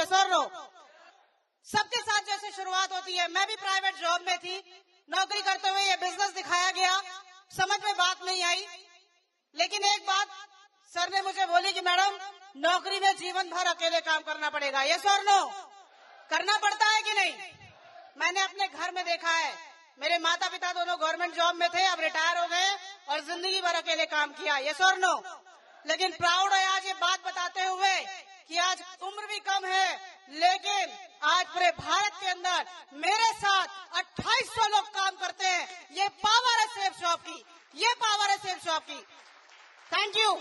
Yes और no? सबके साथ जैसे शुरुआत होती है, मैं भी प्राइवेट जॉब में थी, नौकरी करते हुए ये बिजनेस दिखाया गया, समझ में बात नहीं आई। लेकिन एक बात सर ने मुझे बोली कि मैडम नौकरी में जीवन भर अकेले काम करना पड़ेगा, यस और नो? करना पड़ता है कि नहीं? मैंने अपने घर में देखा है, मेरे माता पिता दोनों गवर्नमेंट जॉब में थे, अब रिटायर हो गए और जिंदगी भर अकेले काम किया, यस और नो? लेकिन प्राउड है आज ये बात बताते हुए कि आज उम्र भी कम है, लेकिन आज पूरे भारत के अंदर मेरे साथ 2800 लोग काम करते हैं। ये पावर है सेफ शॉप की, ये पावर है सेफ शॉप की। Thank you.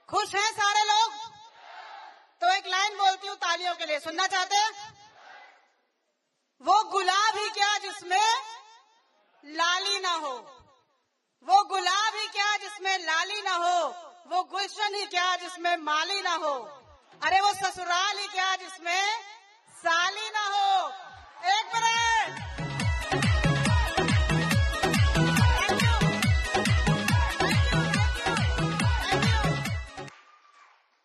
खुश हैं सारे लोग? तो एक लाइन बोलती हूँ तालियों के लिए, सुनना चाहते हैं? वो गुलाब ही क्या जिसमें लाली ना हो, वो गुलाब ही क्या जिसमें लाली ना हो, वो गुलशन ही क्या जिसमें माली ना हो, अरे वो ससुराल ही क्या जिसमें साली ना हो। एक मिनट।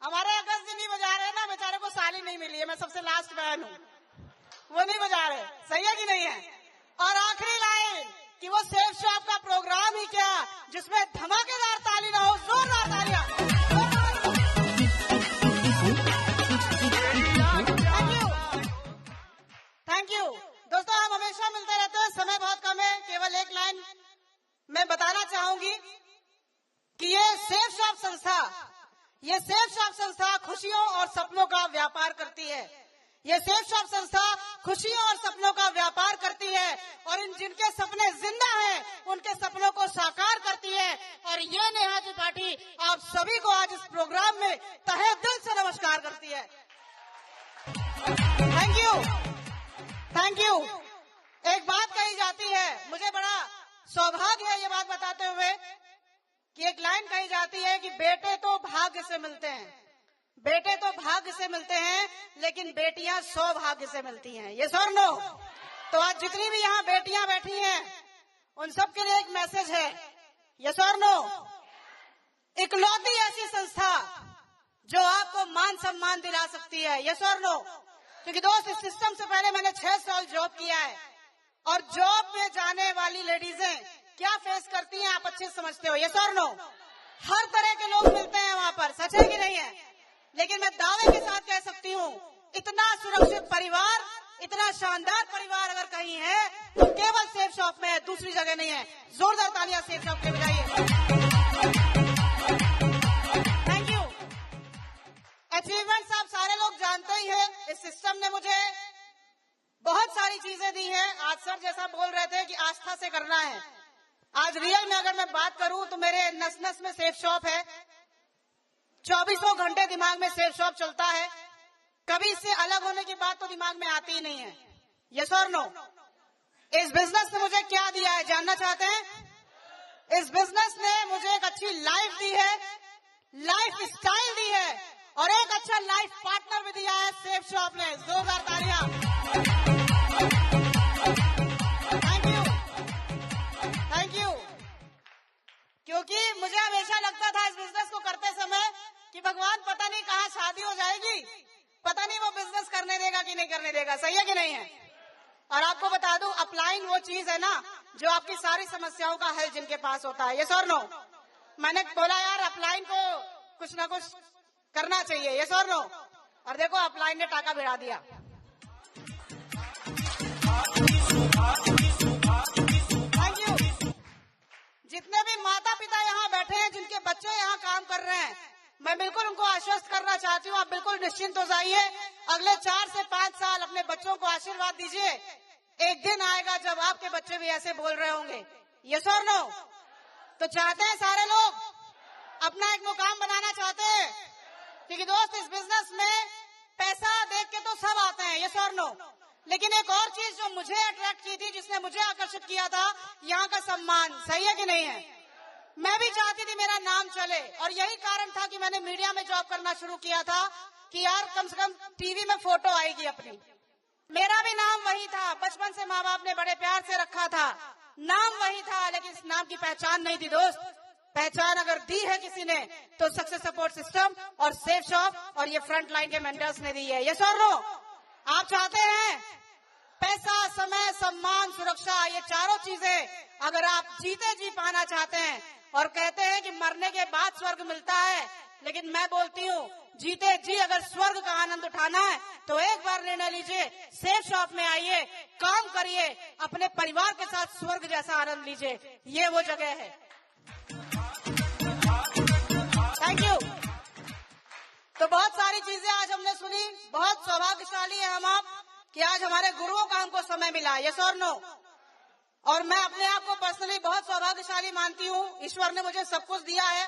हमारे अगस्त जी नहीं बजा रहे ना, बेचारे को साली नहीं मिली है, मैं सबसे लास्ट मैन हूँ, वो नहीं बजा रहे, सही है कि नहीं है? और आखिरी लाइन कि वो सेफ शॉप का प्रोग्राम ही क्या जिसमें धमाकेदार ताली ना हो, जोरदार तालियां। थैंक यू दोस्तों, हम हमेशा मिलते रहते हैं, समय बहुत कम है, केवल एक लाइन मैं बताना चाहूंगी कि ये सेफ शॉप संस्था खुशियों और सपनों का व्यापार करती है। ये सेफ शॉप संस्था खुशियों और सपनों का व्यापार करती है और इन जिनके सपने जिंदा हैं उनके सपनों को साकार करती है। और ये नेहा त्रिपाठी आप सभी को आज इस प्रोग्राम में तहे दिल से नमस्कार करती है। Thank you, thank you. एक बात कही जाती है, मुझे बड़ा सौभाग्य है ये बात बताते हुए कि एक लाइन कही जाती है कि बेटे तो भाग्य से मिलते हैं, बेटे तो भाग्य से मिलते हैं, लेकिन बेटियां सौभाग्य से मिलती हैं, ये सर नो? तो आज जितनी भी यहाँ बेटियां बैठी हैं उन सब के लिए एक मैसेज है, ये सर नो? इकलौती ऐसी संस्था जो आपको मान सम्मान दिला सकती है, ये सर नो? क्योंकि दोस्त इस सिस्टम से पहले मैंने 6 साल जॉब किया है और जॉब में जाने वाली लेडीजें क्या फेस करती हैं आप अच्छे समझते हो, ये सर नो? हर तरह के लोग मिलते हैं वहाँ पर, सच है कि नहीं है? लेकिन मैं दावे के साथ कह सकती हूँ इतना सुरक्षित परिवार, इतना शानदार परिवार अगर कहीं है तो केवल सेफ शॉप में है, दूसरी जगह नहीं है। जोरदार तालियां सेफ शॉप के बजाइए। Thank you. अचीवमेंट्स आप सारे लोग जानते ही हैं, इस सिस्टम ने मुझे बहुत सारी चीजें दी हैं। आज सर जैसा बोल रहे थे कि आस्था से करना है, आज रियल में अगर मैं बात करूं तो मेरे नस नस में सेफ शॉप है, 24 घंटे दिमाग में सेफ शॉप चलता है, कभी इससे अलग होने की बात तो दिमाग में आती ही नहीं है, यस और नो? इस बिजनेस ने मुझे क्या दिया है जानना चाहते हैं? इस बिजनेस ने मुझे एक अच्छी लाइफ दी है, लाइफ स्टाइल दी है और एक अच्छा लाइफ पार्टनर भी दिया है सेफ शॉप ने। जोरदार तालियां। Thank you, thank you. क्योंकि मुझे हमेशा लगता था इस बिजनेस को करते समय कि भगवान पता नहीं कहाँ शादी हो जाएगी, पता नहीं वो बिजनेस करने देगा कि नहीं करने देगा, सही है कि नहीं है? और आपको बता दूं अपलाइन वो चीज है ना जो आपकी सारी समस्याओं का हल जिनके पास होता है, यस और नो? मैंने बोला यार अपलाइन को कुछ ना कुछ करना चाहिए, यस और नो? और देखो अपलाइन ने टाका भिड़ा दिया। Thank you. जितने भी माता पिता यहाँ बैठे हैं, जिनके बच्चे यहाँ काम कर रहे हैं, मैं बिल्कुल उनको आश्वस्त करना चाहती हूँ, आप बिल्कुल निश्चिंत हो जाइए। अगले 4 से 5 साल अपने बच्चों को आशीर्वाद दीजिए, एक दिन आएगा जब आपके बच्चे भी ऐसे बोल रहे होंगे, यस और नो? तो चाहते हैं सारे लोग अपना एक मुकाम बनाना चाहते हैं, क्योंकि दोस्त इस बिजनेस में पैसा देख के तो सब आते हैं, यस और नो? लेकिन एक और चीज जो मुझे अट्रैक्ट की थी, जिसने मुझे आकर्षित किया था, यहाँ का सम्मान, सही है कि नहीं है? मैं भी चाहती थी मेरा नाम चले और यही कारण था कि मैंने मीडिया में जॉब करना शुरू किया था कि यार कम से कम टीवी में फोटो आएगी अपनी। मेरा भी नाम वही था, बचपन से माँ बाप ने बड़े प्यार से रखा था, नाम वही था, लेकिन इस नाम की पहचान नहीं थी दोस्त। पहचान अगर दी है किसी ने तो सक्सेस सपोर्ट सिस्टम और सेफ शॉप और ये फ्रंट लाइन के मेंटर्स ने दी है। यस और नो? आप चाहते हैं पैसा, समय, सम्मान, सुरक्षा, ये चारों चीजें अगर आप जीते जी पाना चाहते हैं और कहते हैं कि मरने के बाद स्वर्ग मिलता है, लेकिन मैं बोलती हूँ जीते जी अगर स्वर्ग का आनंद उठाना है तो एक बार निर्णय लीजिए, सेफ शॉप में आइए, काम करिए, अपने परिवार के साथ स्वर्ग जैसा आनंद लीजिए। ये वो जगह है। Thank you. तो बहुत सारी चीजें आज हमने सुनी, बहुत सौभाग्यशाली है हम आप कि आज हमारे गुरुओं का हमको समय मिला। यस और नो? और मैं अपने आप को पर्सनली बहुत सौभाग्यशाली मानती हूँ। ईश्वर ने मुझे सब कुछ दिया है।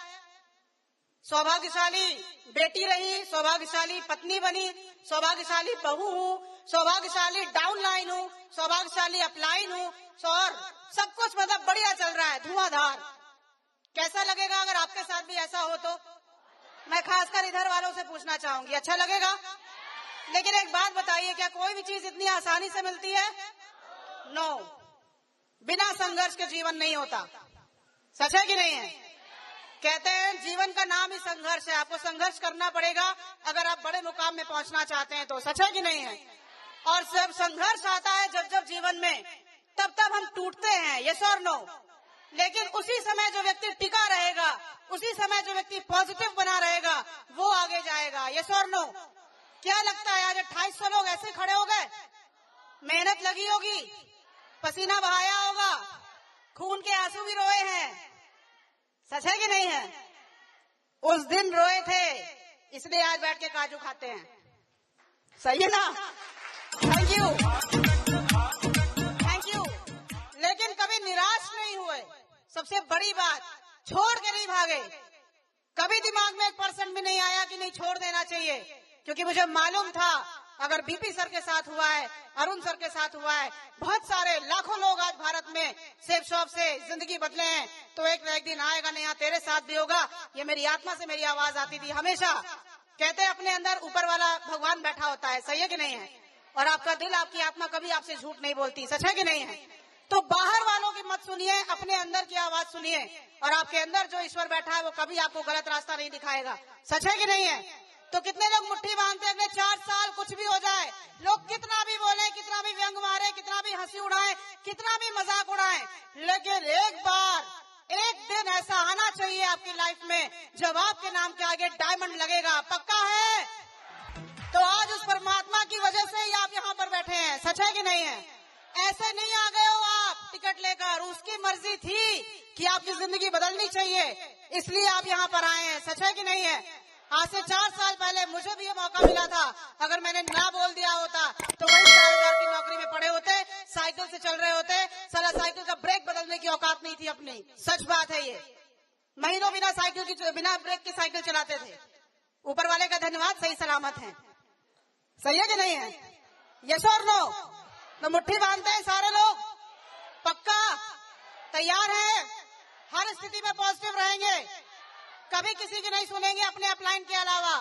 सौभाग्यशाली बेटी रही, सौभाग्यशाली पत्नी बनी, सौभाग्यशाली बहू हूँ, सौभाग्यशाली डाउन लाइन हूँ, सौभाग्यशाली अपलाइन हूँ, और सब कुछ मतलब बढ़िया चल रहा है, धुआंधार। कैसा लगेगा अगर आपके साथ भी ऐसा हो? तो मैं खासकर इधर वालों से पूछना चाहूंगी, अच्छा लगेगा? लेकिन एक बात बताइए, क्या कोई भी चीज इतनी आसानी से मिलती है? नो। बिना संघर्ष के जीवन नहीं होता। सच है कि नहीं है? कहते हैं जीवन का नाम ही संघर्ष है, आपको संघर्ष करना पड़ेगा अगर आप बड़े मुकाम में पहुंचना चाहते हैं तो। सच है कि नहीं है? और जब संघर्ष आता है जब जीवन में, तब हम टूटते हैं। यस और नो? लेकिन उसी समय जो व्यक्ति टिका रहेगा, उसी समय जो व्यक्ति पॉजिटिव बना रहेगा, वो आगे जाएगा। यस और नो? क्या लगता है आज 2800 लोग ऐसे खड़े हो गए? मेहनत लगी होगी, पसीना बहाया होगा, खून के आंसू भी रोए हैं। सच है कि नहीं है? उस दिन रोए थे, इसलिए आज बैठ के काजू खाते हैं। सही है ना? Thank you, thank you. लेकिन कभी निराश नहीं हुए। सबसे बड़ी बात, छोड़ के नहीं भागे। कभी दिमाग में 1% भी नहीं आया कि नहीं छोड़ देना चाहिए, क्योंकि मुझे मालूम था अगर बीपी सर के साथ हुआ है, अरुण सर के साथ हुआ है, बहुत सारे लाखों लोग आज भारत में सेफ शॉप से जिंदगी बदले हैं, तो एक न एक दिन आएगा नहीं, तेरे साथ भी होगा। ये मेरी आत्मा से मेरी आवाज आती थी हमेशा। कहते हैं अपने अंदर ऊपर वाला भगवान बैठा होता है। सही है कि नहीं है? और आपका दिल, आपकी आत्मा कभी आपसे झूठ नहीं बोलती। सच है कि नहीं है? तो बाहर वालों की मत सुनिए, अपने अंदर की आवाज सुनिए, और आपके अंदर जो ईश्वर बैठा है वो कभी आपको गलत रास्ता नहीं दिखाएगा। सच है कि नहीं है? तो कितने लोग मुट्ठी बांधते हैं अगले 4 साल कुछ भी हो जाए, लोग कितना भी बोले, कितना भी व्यंग मारे, कितना भी हंसी उड़ाए, कितना भी मजाक उड़ाए, लेकिन एक बार, एक दिन ऐसा आना चाहिए आपकी लाइफ में जब आपके नाम के आगे डायमंड लगेगा। पक्का है? तो आज उस परमात्मा की वजह से ही आप यहाँ पर बैठे हैं। सच है कि नहीं है? ऐसे नहीं आ गए हो आप टिकट लेकर, उसकी मर्जी थी कि आपकी जिंदगी बदलनी चाहिए, इसलिए आप यहाँ पर आए हैं। सच है कि नहीं है? आज से 4 साल पहले मुझे भी ये मौका मिला था, अगर मैंने ना बोल दिया होता तो वही 4000 की नौकरी में पड़े होते, साइकिल से चल रहे होते। साला साइकिल का ब्रेक बदलने की औकात नहीं थी अपनी। सच बात है ये। महीनों बिना साइकिल की, बिना ब्रेक की साइकिल चलाते थे। ऊपर वाले का धन्यवाद, सही सलामत है। सही है कि नहीं है? यस और नो? तो मुट्ठी बांधते हैं सारे लोग? पक्का तैयार है? हर स्थिति में पॉजिटिव रहेंगे, कभी किसी की नहीं सुनेंगे अपने अपलाइन के अलावा।